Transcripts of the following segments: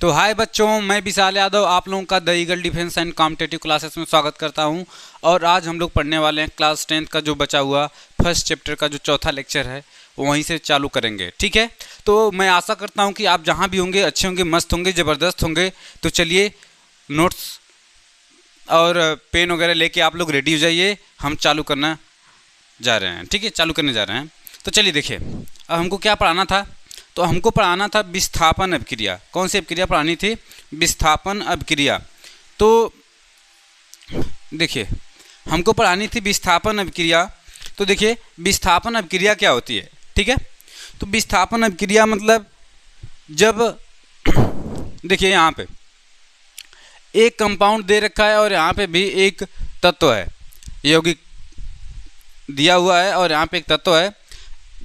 तो हाय बच्चों, मैं विशाल यादव आप लोगों का the eagle defence and competitive classes में स्वागत करता हूं। और आज हम लोग पढ़ने वाले हैं क्लास 10th का जो बचा हुआ फर्स्ट चैप्टर का जो चौथा लेक्चर है वहीं से चालू करेंगे। ठीक है, तो मैं आशा करता हूं कि आप जहां भी होंगे अच्छे होंगे, मस्त होंगे, ज़बरदस्त होंगे। तो चलिए नोट्स और पेन वगैरह लेके आप लोग रेडी हो जाइए, हम चालू करना जा रहे हैं। ठीक है, चालू करने जा रहे हैं। तो चलिए देखिए, अब हमको क्या पढ़ाना था। तो हमको पढ़ाना था विस्थापन अभिक्रिया। कौन सी अभिक्रिया पढ़ानी थी? विस्थापन अभिक्रिया। तो देखिए, हमको पढ़ानी थी विस्थापन अभिक्रिया। तो देखिए, विस्थापन अभिक्रिया क्या होती है? ठीक है, तो विस्थापन अभिक्रिया मतलब जब देखिए यहाँ पे एक कंपाउंड दे रखा है और यहाँ पे भी एक तत्व है, यौगिक दिया हुआ है और यहाँ पे एक तत्व है।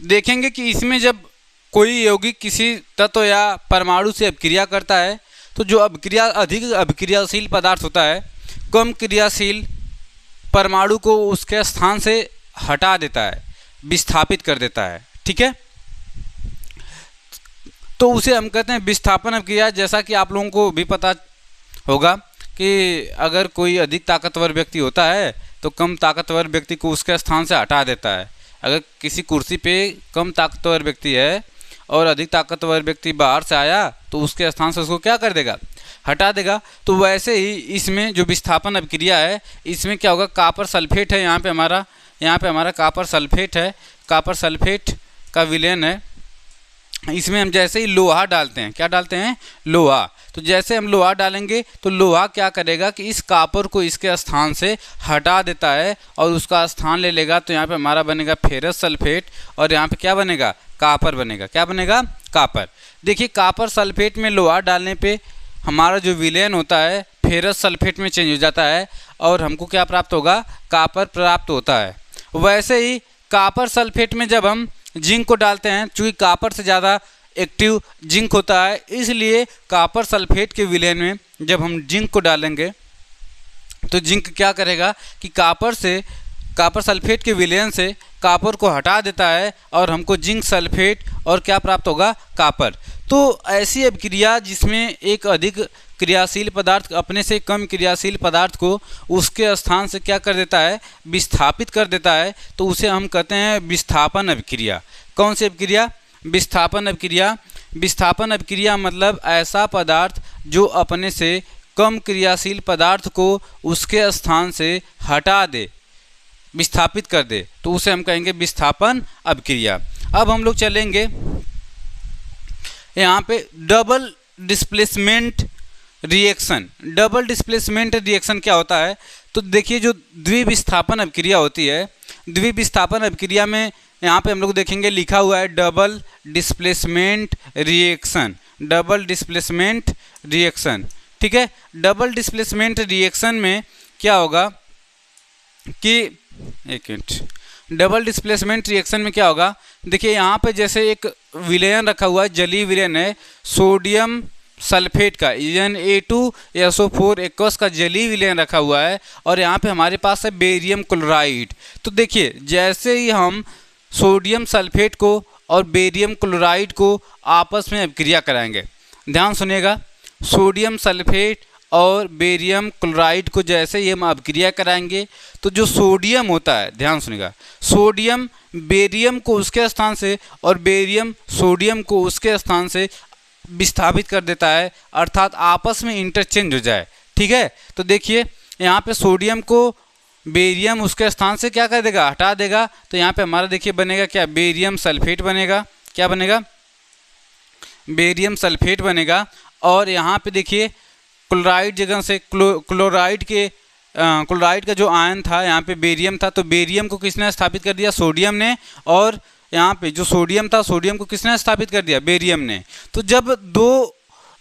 देखेंगे कि इसमें जब कोई यौगिक किसी तत्व या परमाणु से अभिक्रिया करता है तो जो अधिक अभिक्रियाशील पदार्थ होता है कम क्रियाशील परमाणु को उसके स्थान से हटा देता है, विस्थापित कर देता है। ठीक है, तो उसे हम कहते हैं विस्थापन अभिक्रिया। जैसा कि आप लोगों को भी पता होगा कि अगर कोई अधिक ताकतवर व्यक्ति होता है तो कम ताकतवर व्यक्ति को उसके स्थान से हटा देता है। अगर किसी कुर्सी पे कम ताकतवर व्यक्ति है और अधिक ताकतवर व्यक्ति बाहर से आया तो उसके स्थान से उसको क्या कर देगा? हटा देगा। तो वैसे ही इसमें जो विस्थापन अभिक्रिया है इसमें क्या होगा? कापर सल्फेट है, यहाँ पे हमारा कापर सल्फेट है, कापर सल्फेट का विलयन है। इसमें हम जैसे ही लोहा डालते हैं, क्या डालते हैं? लोहा। तो जैसे हम लोहा डालेंगे तो लोहा क्या करेगा कि इस कापर को इसके स्थान से हटा देता है और उसका स्थान ले लेगा। तो यहाँ पे हमारा बनेगा फेरस सल्फेट और यहाँ पे क्या बनेगा? कापर बनेगा। क्या बनेगा? कापर। देखिए, कापर सल्फेट में लोहा डालने पे हमारा जो विलयन होता है फेरस सल्फेट में चेंज हो जाता है और हमको क्या प्राप्त होगा? कापर प्राप्त होता है। वैसे ही कापर सल्फेट में जब हम जिंक को डालते हैं, चूँकि कापर से ज़्यादा एक्टिव जिंक होता है, इसलिए कापर सल्फेट के विलयन में जब हम जिंक को डालेंगे तो जिंक क्या करेगा कि कापर सल्फेट के विलयन से कापर को हटा देता है और हमको जिंक सल्फेट और क्या प्राप्त होगा? कापर। तो ऐसी अभिक्रिया जिसमें एक अधिक क्रियाशील पदार्थ अपने से कम क्रियाशील पदार्थ को उसके स्थान से क्या कर देता है? विस्थापित कर देता है। तो उसे हम कहते हैं विस्थापन अभिक्रिया। कौन सी अभिक्रिया? विस्थापन अभिक्रिया। विस्थापन अभिक्रिया मतलब ऐसा पदार्थ जो अपने से कम क्रियाशील पदार्थ को उसके स्थान से हटा दे, विस्थापित कर दे, तो उसे हम कहेंगे विस्थापन अभिक्रिया। अब हम लोग चलेंगे यहाँ पे double displacement reaction. Double displacement reaction क्या होता है? तो देखिए, जो द्विविस्थापन अभिक्रिया होती है, द्विविस्थापन अभिक्रिया में यहाँ पे हम लोग देखेंगे लिखा हुआ है double displacement reaction. Double displacement reaction, ठीक है। डबल डिस्प्लेसमेंट रिएक्शन में क्या होगा कि एक मिनट, डबल डिस्प्लेसमेंट रिएक्शन में क्या होगा? देखिए, यहाँ पे जैसे एक विलयन रखा हुआ है, जलीय विलयन है सोडियम सल्फेट का, Na2SO4 एक्वस का जलीय विलयन रखा हुआ है और यहाँ पे हमारे पास है बेरियम क्लोराइड। तो देखिए, जैसे ही हम सोडियम सल्फेट को और बेरियम क्लोराइड को आपस में अभिक्रिया कराएंगे, ध्यान सुनिएगा, सोडियम सल्फेट और बेरियम क्लोराइड को जैसे ही हम अभिक्रिया कराएंगे तो जो सोडियम होता है, ध्यान सुनिएगा, सोडियम बेरियम को उसके स्थान से और बेरियम सोडियम को उसके स्थान से विस्थापित कर देता है, अर्थात आपस में इंटरचेंज हो जाए। ठीक है, तो देखिए यहाँ पे सोडियम को बेरियम उसके स्थान से क्या कर देगा? हटा देगा। तो यहाँ पे हमारा देखिए बनेगा क्या? बेरियम सल्फेट बनेगा। क्या बनेगा? बेरियम सल्फेट बनेगा। और यहाँ पे देखिए क्लोराइड जगह से क्लोराइड का जो आयन था यहाँ पे बेरियम था, तो बेरियम को किसने स्थापित कर दिया? सोडियम ने। और यहाँ पे जो सोडियम था, सोडियम को किसने स्थापित कर दिया? बेरियम ने। तो जब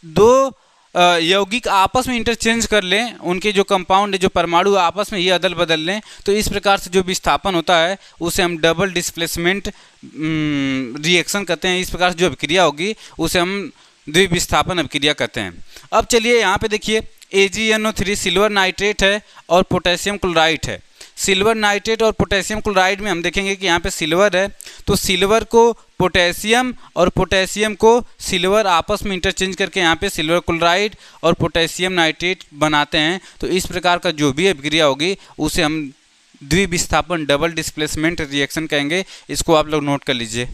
दो यौगिक आपस में इंटरचेंज कर लें, उनके जो कंपाउंड है, जो परमाणु आपस में ये अदल बदल लें, तो इस प्रकार से जो विस्थापन होता है उसे हम डबल डिस्प्लेसमेंट रिएक्शन कहते हैं। इस प्रकार से जो अभिक्रिया होगी उसे हम द्विविस्थापन अभिक्रिया कहते हैं। अब चलिए यहाँ पे देखिए, AgNO3 सिल्वर नाइट्रेट है और पोटेशियम क्लोराइड है। सिल्वर नाइट्रेट और पोटेशियम क्लोराइड में हम देखेंगे कि यहाँ पे सिल्वर है, तो सिल्वर को पोटेशियम और पोटेशियम को सिल्वर आपस में इंटरचेंज करके यहाँ पे सिल्वर क्लोराइड और पोटेशियम नाइट्रेट बनाते हैं। तो इस प्रकार का जो भी अभिक्रिया होगी उसे हम द्विविस्थापन डबल डिस्प्लेसमेंट रिएक्शन कहेंगे। इसको आप लोग नोट कर लीजिए।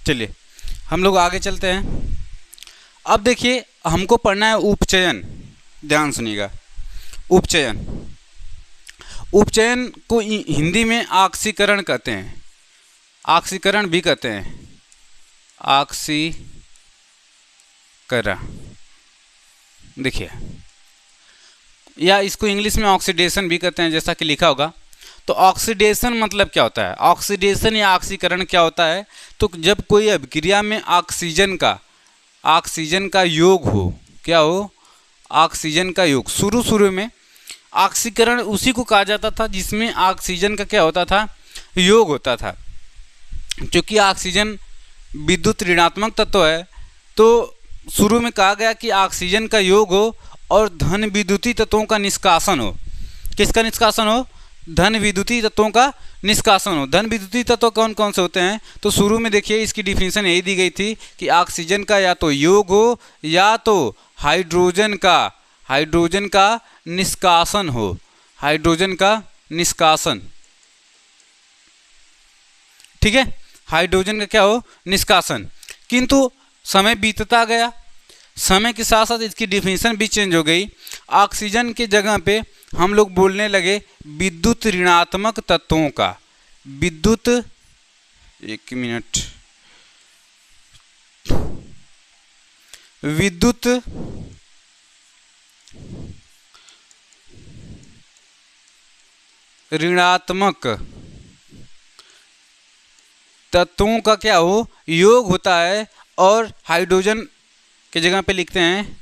चलिए हम लोग आगे चलते हैं। अब देखिए हमको पढ़ना है उपचयन। ध्यान सुनिएगा, उपचयन। उपचयन को हिंदी में ऑक्सीकरण कहते हैं, ऑक्सीकरण भी कहते हैं, ऑक्सीकरण। देखिए, या इसको इंग्लिश में ऑक्सीडेशन भी कहते हैं, जैसा कि लिखा होगा। तो ऑक्सीडेशन मतलब क्या होता है? ऑक्सीडेशन या ऑक्सीकरण क्या होता है? तो जब कोई अभिक्रिया में ऑक्सीजन का योग हो, क्या हो? ऑक्सीजन का योग। शुरू में ऑक्सीकरण उसी को कहा जाता था जिसमें ऑक्सीजन का क्या होता था? योग होता था। क्योंकि ऑक्सीजन विद्युत ऋणात्मक तत्व है, तो शुरू में कहा गया कि ऑक्सीजन का योग हो और धन विद्युतीय तत्वों का निष्कासन हो। किसका निष्कासन हो? धन विद्युतीय तत्वों का निष्कासन हो। धन विद्युतीय तत्व कौन कौन से होते हैं? तो शुरू में देखिए इसकी डिफिनेशन यही दी गई थी कि ऑक्सीजन का या तो योग हो या तो हाइड्रोजन का निष्कासन हो। हाइड्रोजन का निष्कासन, ठीक है, हाइड्रोजन का क्या हो? निष्कासन। किंतु समय बीतता गया, समय के साथ साथ इसकी डिफिनेशन भी चेंज हो गई। ऑक्सीजन के जगह पे हम लोग बोलने लगे विद्युत ऋणात्मक तत्वों का। विद्युत, एक मिनट, विद्युत ऋणात्मक तत्वों का क्या हो? योग होता है। और हाइड्रोजन की जगह पे लिखते हैं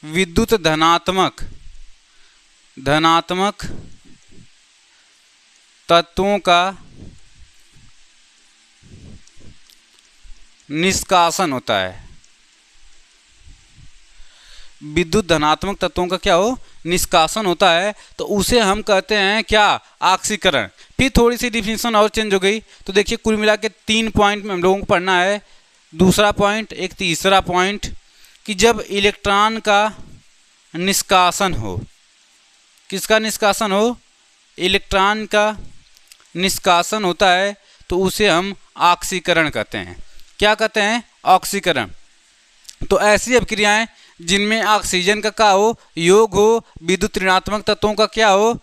विद्युत धनात्मक तत्वों का निष्कासन होता है। विद्युत धनात्मक तत्वों का क्या हो? निष्कासन होता है। तो उसे हम कहते हैं क्या? ऑक्सीकरण। फिर थोड़ी सी डिफिनेशन और चेंज हो गई। तो देखिए कुल मिला के 3 पॉइंट में हम लोगों को पढ़ना है। दूसरा पॉइंट, एक तीसरा पॉइंट, कि जब इलेक्ट्रॉन का निष्कासन हो। किसका निष्कासन हो? इलेक्ट्रॉन का निष्कासन होता है, तो उसे हम ऑक्सीकरण कहते हैं। क्या कहते हैं? ऑक्सीकरण। तो ऐसी अभिक्रियाएं जिनमें ऑक्सीजन का क्या हो? योग हो, विद्युत ऋणात्मक तत्वों का क्या हो?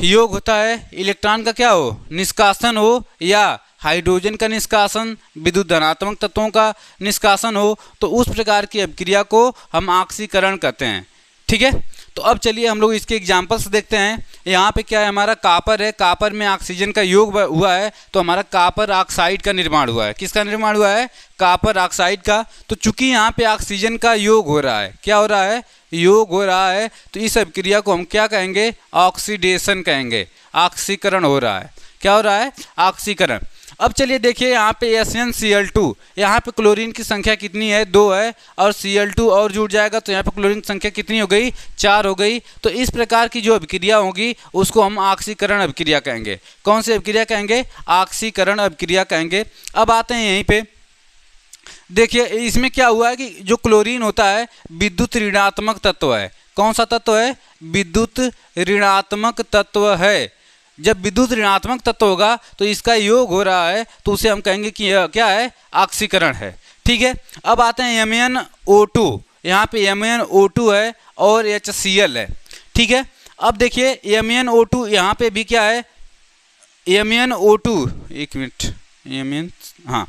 योग होता है, इलेक्ट्रॉन का क्या हो? निष्कासन हो, या हाइड्रोजन का निष्कासन, विद्युत धनात्मक तत्वों का निष्कासन हो, तो उस प्रकार की अभिक्रिया को हम ऑक्सीकरण कहते हैं। ठीक है, तो अब चलिए हम लोग इसके एग्जाम्पल्स देखते हैं। यहाँ पे क्या है? हमारा कापर है, कापर में ऑक्सीजन का योग हुआ है, तो हमारा कापर ऑक्साइड का निर्माण हुआ है। किसका निर्माण हुआ है? कापर ऑक्साइड का। तो चूंकि यहाँ पे ऑक्सीजन का योग हो रहा है, क्या हो रहा है? योग हो रहा है, तो इस अभिक्रिया को हम क्या कहेंगे? ऑक्सीडेशन कहेंगे। ऑक्सीकरण हो रहा है। क्या हो रहा है? ऑक्सीकरण। अब चलिए देखिए यहाँ पे SnCl2, यहाँ पे क्लोरीन की संख्या कितनी है? 2 है, और Cl2 और जुड़ जाएगा तो यहाँ पे क्लोरीन की संख्या कितनी हो गई? 4 हो गई। तो इस प्रकार की जो अभिक्रिया होगी उसको हम ऑक्सीकरण अभिक्रिया कहेंगे। कौन सी अभिक्रिया कहेंगे? ऑक्सीकरण अभिक्रिया कहेंगे। अब आते हैं यहीं पे, देखिए इसमें क्या हुआ है कि जो क्लोरीन होता है विद्युत ऋणात्मक तत्व है। कौन सा तत्व है? विद्युत ऋणात्मक तत्व है। जब विद्युत ऋणात्मक तत्व होगा तो इसका योग हो रहा है, तो उसे हम कहेंगे कि यह क्या है? ऑक्सीकरण है। ठीक है, अब आते हैं MnO2। यहाँ पे MnO2 है और HCl है। ठीक है, अब देखिए MnO2 यहाँ पे भी क्या है? MnO2, एक मिनट, हाँ,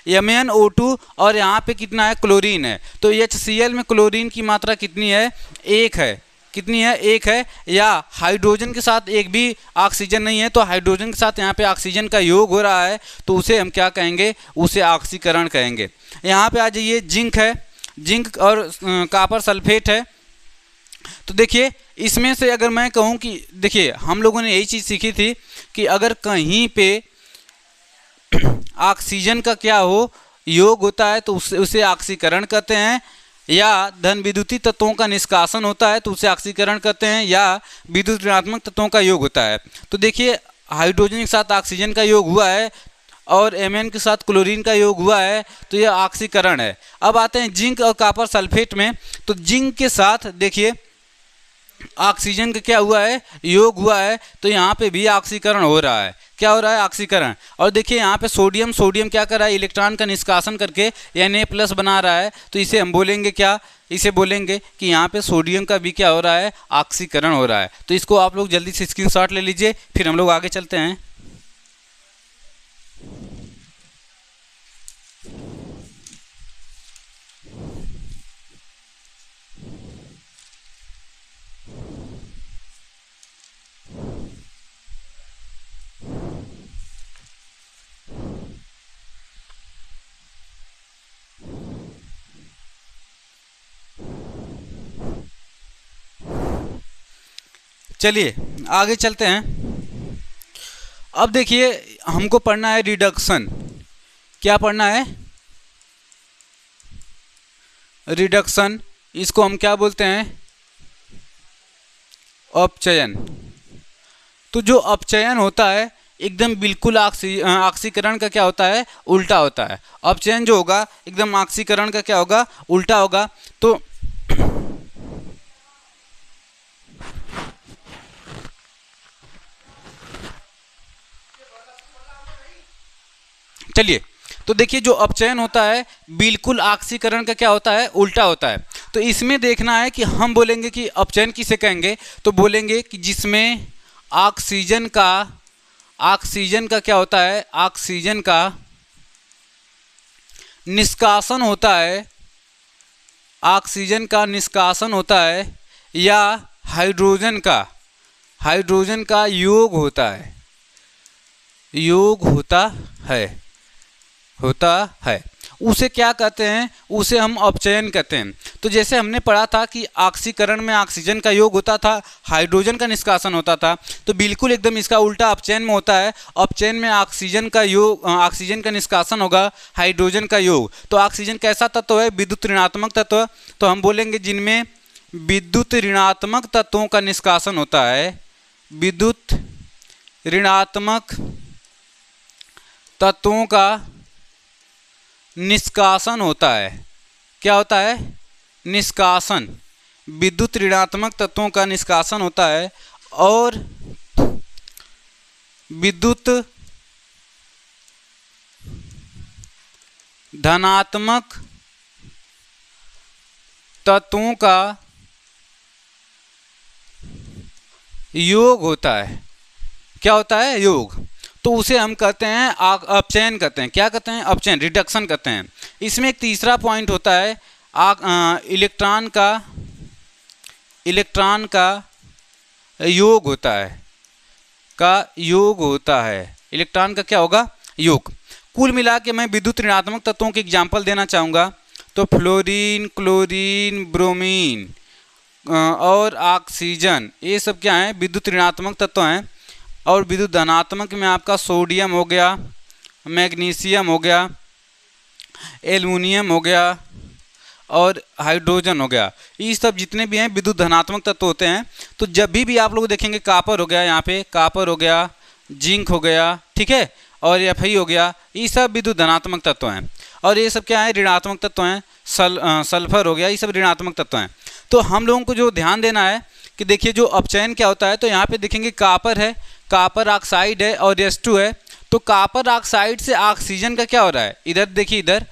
MnO2 और यहाँ पे कितना है? क्लोरीन है। तो HCl में क्लोरीन की मात्रा कितनी है? 1 है। कितनी है? 1 है। या हाइड्रोजन के साथ एक भी ऑक्सीजन नहीं है, तो हाइड्रोजन के साथ यहाँ पे ऑक्सीजन का योग हो रहा है, तो उसे हम क्या कहेंगे? उसे ऑक्सीकरण कहेंगे। यहाँ पे आ जाइए, जिंक है, जिंक और कॉपर सल्फेट है। तो देखिए इसमें से अगर मैं कहूँ कि देखिए हम लोगों ने यही चीज़ सीखी थी कि अगर कहीं पे ऑक्सीजन का क्या हो योग होता है तो उसे ऑक्सीकरण कहते हैं, या धन विद्युतीय तत्वों का निष्कासन होता है तो उसे ऑक्सीकरण कहते हैं, या विद्युत ऋणात्मक तत्वों का योग होता है। तो देखिए हाइड्रोजन के साथ ऑक्सीजन का योग हुआ है और एमएन के साथ क्लोरीन का योग हुआ है तो यह ऑक्सीकरण है। अब आते हैं जिंक और कॉपर सल्फेट में। तो जिंक के साथ देखिए ऑक्सीजन का क्या हुआ है, योग हुआ है, तो यहाँ पे भी ऑक्सीकरण हो रहा है। क्या हो रहा है, ऑक्सीकरण। और देखिए यहाँ पे सोडियम क्या कर रहा है, इलेक्ट्रॉन का निष्कासन करके Na+ बना रहा है, तो इसे हम बोलेंगे क्या, इसे बोलेंगे कि यहाँ पे सोडियम का भी क्या हो रहा है, ऑक्सीकरण हो रहा है। तो इसको आप लोग जल्दी से स्क्रीनशॉट ले लीजिए, फिर हम लोग आगे चलते हैं। चलिए आगे चलते हैं। अब देखिए हमको पढ़ना है रिडक्शन। क्या पढ़ना है, रिडक्शन। इसको हम क्या बोलते हैं, अपचयन। तो जो अपचयन होता है एकदम बिल्कुल ऑक्सीकरण का क्या होता है, उल्टा होता है। अपचयन जो होगा एकदम ऑक्सीकरण का क्या होगा, उल्टा होगा। तो चलिए, तो देखिए जो अपचयन होता है बिल्कुल ऑक्सीकरण का क्या होता है, उल्टा होता है। तो इसमें देखना है कि हम बोलेंगे कि अपचयन किसे कहेंगे, तो बोलेंगे कि जिसमें ऑक्सीजन का क्या होता है, ऑक्सीजन का निष्कासन होता है, ऑक्सीजन का निष्कासन होता है, या हाइड्रोजन का योग होता है, योग होता है, उसे क्या कहते हैं, उसे हम अपचयन कहते हैं। तो जैसे हमने पढ़ा था कि ऑक्सीकरण में ऑक्सीजन का योग होता था, हाइड्रोजन का निष्कासन होता था, तो बिल्कुल एकदम इसका उल्टा अपचयन में होता है। अपचयन में ऑक्सीजन का निष्कासन होगा, हाइड्रोजन का योग। तो ऑक्सीजन कैसा तत्व है, विद्युत ऋणात्मक तत्व। तो हम बोलेंगे जिनमें विद्युत ऋणात्मक तत्वों का निष्कासन होता है, विद्युत ऋणात्मक तत्वों का निष्कासन होता है। क्या होता है, निष्कासन। विद्युत ऋणात्मक तत्वों का निष्कासन होता है और विद्युत धनात्मक तत्वों का योग होता है। क्या होता है, योग। तो उसे हम कहते हैं अपचयन कहते हैं। क्या कहते हैं, अपचयन, रिडक्शन कहते हैं। इसमें एक तीसरा पॉइंट होता है इलेक्ट्रॉन का योग होता है, इलेक्ट्रॉन का क्या होगा, योग। कुल मिला के मैं विद्युत ऋणात्मक तत्वों के एग्जाम्पल देना चाहूँगा। तो फ्लोरीन, क्लोरीन, ब्रोमीन और ऑक्सीजन, ये सब क्या हैं, विद्युत ऋणात्मक तत्व हैं। और विद्युत धनात्मक में आपका सोडियम हो गया, मैग्नीशियम हो गया, एल्युमिनियम हो गया और हाइड्रोजन हो गया। ये सब जितने भी हैं विद्युत धनात्मक तत्व होते हैं। तो जब भी आप लोग देखेंगे कॉपर हो गया, यहाँ पे कॉपर हो गया, जिंक हो गया, ठीक है, और Fe हो गया, ये सब विद्युत धनात्मक तत्व हैं। और ये सब क्या है, ऋणात्मक तत्व हैं। सल्फर हो गया, ये सब ऋणात्मक तत्व हैं। तो हम लोगों को जो ध्यान देना है कि देखिए जो अपचयन क्या होता है, तो यहाँ पे देखेंगे कॉपर है, कॉपर ऑक्साइड है और H2 है। तो कॉपर ऑक्साइड से ऑक्सीजन का क्या हो रहा है, इधर देखिए, इधर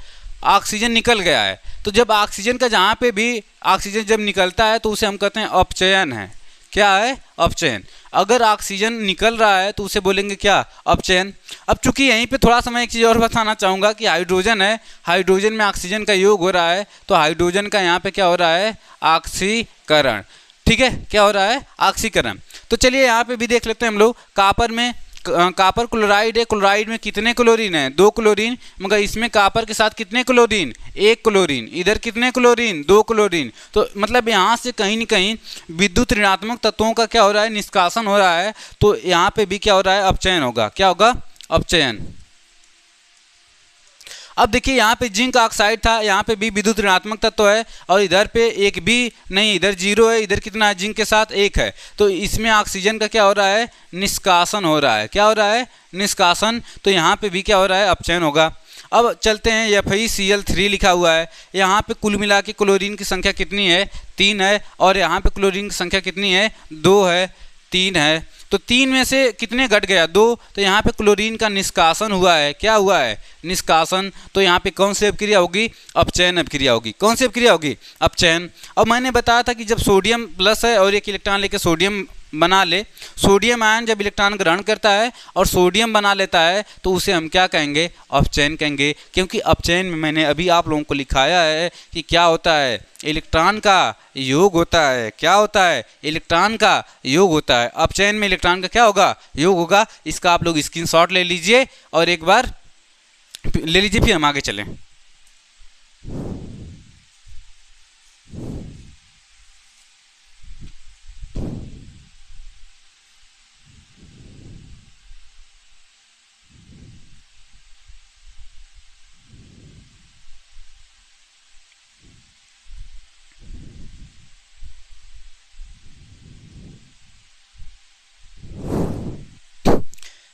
ऑक्सीजन निकल गया है। तो जब ऑक्सीजन का जहाँ पे भी ऑक्सीजन जब निकलता है तो उसे हम कहते हैं अपचयन है। क्या है, अपचयन। अगर ऑक्सीजन निकल रहा है तो उसे बोलेंगे क्या, अपचयन। अब चूंकि यहीं पे थोड़ा सा मैं एक चीज़ और बताना चाहूँगा कि हाइड्रोजन है, हाइड्रोजन में ऑक्सीजन का योग हो रहा है, तो हाइड्रोजन का यहाँ पे क्या हो रहा है, ऑक्सीकरण। ठीक है, क्या हो रहा है, ऑक्सीकरण। तो चलिए यहाँ पे भी देख लेते हैं हम लोग। कॉपर में कॉपर क्लोराइड है, क्लोराइड में कितने क्लोरीन है? 2 क्लोरीन, मगर इसमें कॉपर के साथ कितने क्लोरीन? 1 क्लोरीन। इधर कितने क्लोरीन? 2 क्लोरीन। तो मतलब यहाँ से कहीं न कहीं विद्युत ऋणात्मक तत्वों का क्या हो रहा है? निष्कासन हो रहा है। तो यहाँ पे भी क्या हो रहा है? अपचयन होगा। क्या होगा? अपचयन। अब देखिए यहाँ पे जिंक ऑक्साइड था, यहाँ पे भी विद्युत ऋणात्मक तत्व है, और इधर पे एक भी नहीं, इधर 0 है, इधर कितना है? जिंक के साथ 1 है। तो इसमें ऑक्सीजन का क्या हो रहा है? निष्कासन हो रहा है। क्या हो रहा है? निष्कासन। तो यहाँ पे भी क्या हो रहा है? अपचयन होगा। अब चलते हैं, FeCl3 लिखा हुआ है। यहाँ पे कुल मिला के क्लोरीन की संख्या कितनी है? 3 है, और यहाँ पे क्लोरीन की संख्या कितनी है? 2 है, 3 है। तो 3 में से कितने घट गया? 2। तो यहाँ पे क्लोरीन का निष्कासन हुआ है। क्या हुआ है? निष्कासन। तो यहाँ पे कौन सी अभिक्रिया होगी? अपचयन अभिक्रिया होगी। कौन सी अभिक्रिया होगी? अपचयन। अब मैंने बताया था कि जब सोडियम प्लस है और एक इलेक्ट्रॉन लेके सोडियम बना ले, सोडियम आयन जब इलेक्ट्रॉन ग्रहण करता है और सोडियम बना लेता है, तो उसे हम क्या कहेंगे? अपचयन कहेंगे। क्योंकि अपचयन में मैंने अभी आप लोगों को लिखाया है कि क्या होता है? इलेक्ट्रॉन का योग होता है। क्या होता है? इलेक्ट्रॉन का योग होता है। अपचयन में इलेक्ट्रॉन का क्या होगा? योग होगा। इसका आप लोग स्क्रीनशॉट ले लीजिए और एक बार ले लीजिए, फिर हम आगे चलें।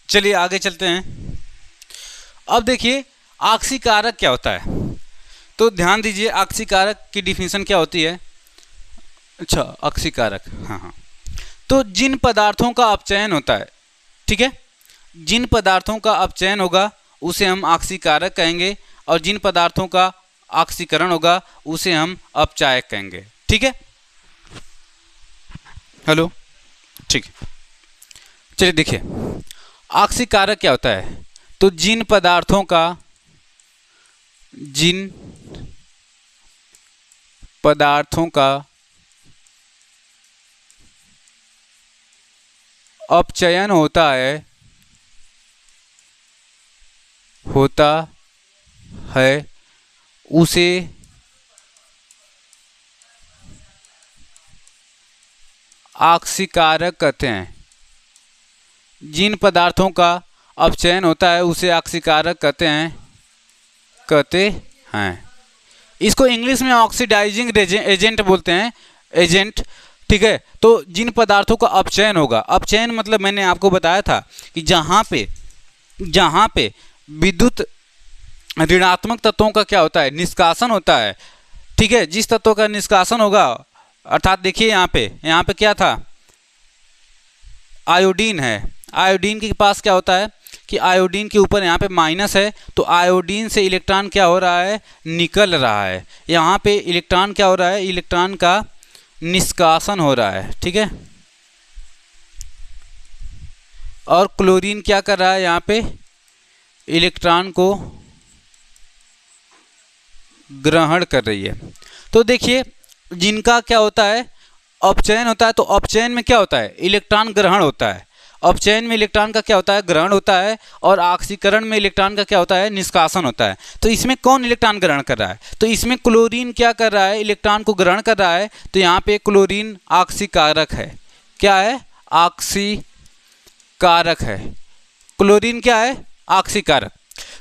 चलिए आगे चलते हैं। अब देखिए ऑक्सीकारक क्या होता है, तो ध्यान दीजिए ऑक्सीकारक की डिफिनीशन क्या होती है। अच्छा, ऑक्सीकारक, हाँ। तो जिन पदार्थों का अपचयन होता है, ठीक है, जिन पदार्थों का अपचयन होगा उसे हम ऑक्सीकारक कहेंगे, और जिन पदार्थों का ऑक्सीकरण होगा उसे हम अपचायक कहेंगे। ठीक है, हेलो, ठीक है। चलिए देखिए ऑक्सीकारक क्या होता है। तो जिन पदार्थों का अपचयन होता है उसे ऑक्सीकारक कहते हैं। जिन पदार्थों का अपचयन होता है उसे ऑक्सीकारक कहते हैं। इसको इंग्लिश में ऑक्सीडाइजिंग एजेंट बोलते हैं, एजेंट। ठीक है, तो जिन पदार्थों का अपचयन होगा, अपचयन मतलब मैंने आपको बताया था कि जहाँ पे विद्युत ऋणात्मक तत्वों का क्या होता है? निष्कासन होता है। ठीक है, जिस तत्व का निष्कासन होगा, अर्थात देखिए यहाँ पे क्या था? आयोडीन है। आयोडीन के पास क्या होता है कि आयोडीन के ऊपर यहाँ पे माइनस है, तो आयोडीन से इलेक्ट्रॉन क्या हो रहा है? निकल रहा है। यहाँ पे इलेक्ट्रॉन क्या हो रहा है? इलेक्ट्रॉन का निष्कासन हो रहा है। ठीक है, और क्लोरीन क्या कर रहा है? यहाँ पे इलेक्ट्रॉन को ग्रहण कर रही है। तो देखिए जिनका क्या होता है? अपचयन होता है। तो अपचयन में क्या होता है? इलेक्ट्रॉन ग्रहण होता है। अपचयन में इलेक्ट्रॉन का क्या होता है? ग्रहण होता है। और ऑक्सीकरण में इलेक्ट्रॉन का क्या होता है? निष्कासन होता है। तो इसमें कौन इलेक्ट्रॉन ग्रहण कर रहा है? तो इसमें क्लोरीन क्या कर रहा है? इलेक्ट्रॉन को ग्रहण कर रहा है। तो यहाँ पे क्लोरीन ऑक्सीकारक है। क्या है? ऑक्सीकारक है। क्लोरीन क्या है? ऑक्सीकारक।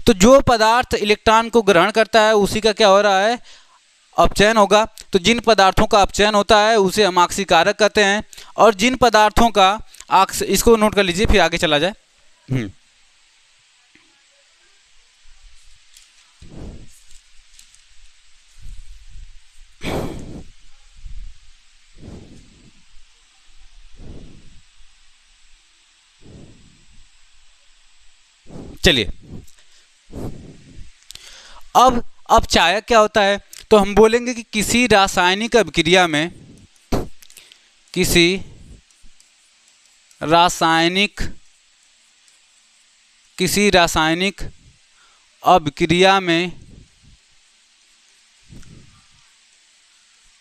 तो जो पदार्थ इलेक्ट्रॉन को ग्रहण करता है उसी का क्या हो रहा है? अपचयन होगा। तो जिन पदार्थों का अपचयन होता है उसे हम ऑक्सीकारक कहते हैं, और जिन पदार्थों का इसको नोट कर लीजिए, फिर आगे चला जाए। चलिए अब अपचायक क्या होता है? तो हम बोलेंगे कि किसी रासायनिक अभिक्रिया में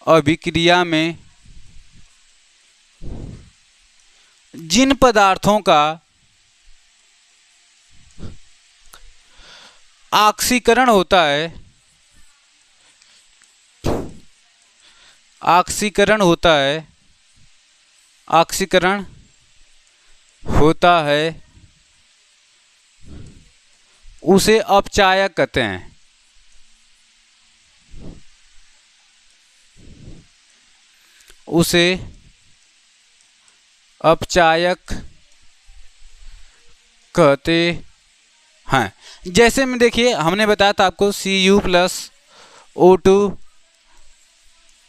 अभिक्रिया में जिन पदार्थों का ऑक्सीकरण होता है, ऑक्सीकरण होता है, ऑक्सीकरण होता है, उसे अपचायक कहते हैं। उसे अपचायक कहते हैं। जैसे में देखिए हमने बताया था आपको Cu प्लस O2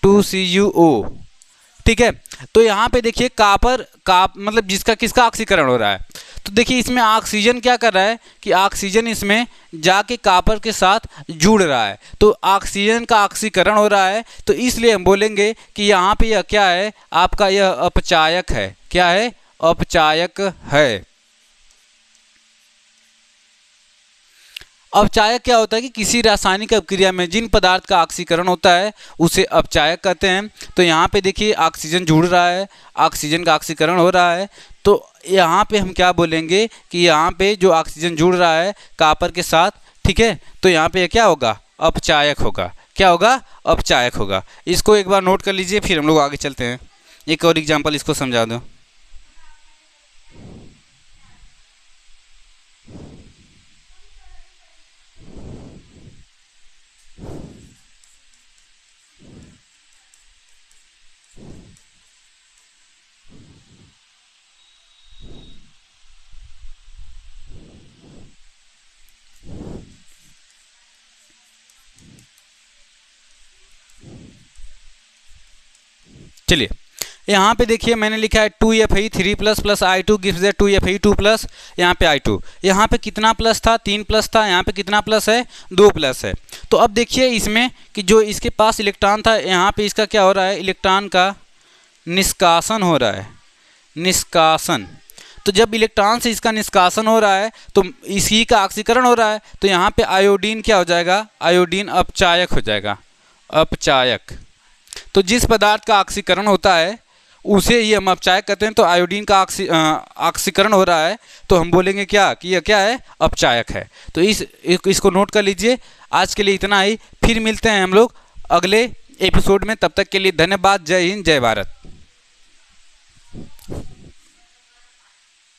2Cu, ठीक है। तो यहाँ पे देखिए मतलब जिसका किसका ऑक्सीकरण हो रहा है, तो देखिए इसमें ऑक्सीजन क्या कर रहा है कि ऑक्सीजन इसमें जाके कॉपर के साथ जुड़ रहा है, तो ऑक्सीजन का ऑक्सीकरण हो रहा है, तो इसलिए हम बोलेंगे कि यहाँ पे यह क्या है, आपका यह अपचायक है। क्या है? अपचायक है। अपचायक क्या होता है कि किसी रासायनिक अभिक्रिया में जिन पदार्थ का ऑक्सीकरण होता है उसे अपचायक कहते हैं। तो यहाँ पे देखिए ऑक्सीजन जुड़ रहा है, ऑक्सीजन का ऑक्सीकरण हो रहा है, तो यहाँ पे हम क्या बोलेंगे कि यहाँ पे जो ऑक्सीजन जुड़ रहा है कॉपर के साथ, ठीक है, तो यहाँ पे क्या होगा? अपचायक होगा। क्या होगा? अपचायक होगा। इसको एक बार नोट कर लीजिए, फिर हम लोग आगे चलते हैं। एक और एग्जाम्पल इसको समझा दो। चलिए यहाँ पे देखिए मैंने लिखा है 2Fe3 plus plus I2 gives that 2Fe2 plus, यहाँ पे I2, यहाँ पे कितना प्लस था? 3 प्लस था। यहाँ पे कितना प्लस है? 2 प्लस है। तो अब देखिए इसमें कि जो इसके पास इलेक्ट्रॉन था, यहाँ पे इसका क्या हो रहा है? इलेक्ट्रॉन का निष्कासन हो रहा है, निष्कासन। तो जब इलेक्ट्रॉन से इसका निष्कासन हो रहा है तो इसी का ऑक्सीकरण हो रहा है, तो यहाँ पे आयोडीन क्या हो जाएगा? आयोडीन अपचायक हो जाएगा, अपचायक। तो जिस पदार्थ का ऑक्सीकरण होता है उसे ही हम अपचायक कहते हैं। तो आयोडीन का ऑक्सीकरण हो रहा है, तो हम बोलेंगे क्या कि यह क्या है? अपचायक है। तो इसको नोट कर लीजिए। आज के लिए इतना ही, फिर मिलते हैं हम लोग अगले एपिसोड में। तब तक के लिए धन्यवाद। जय हिंद, जय भारत।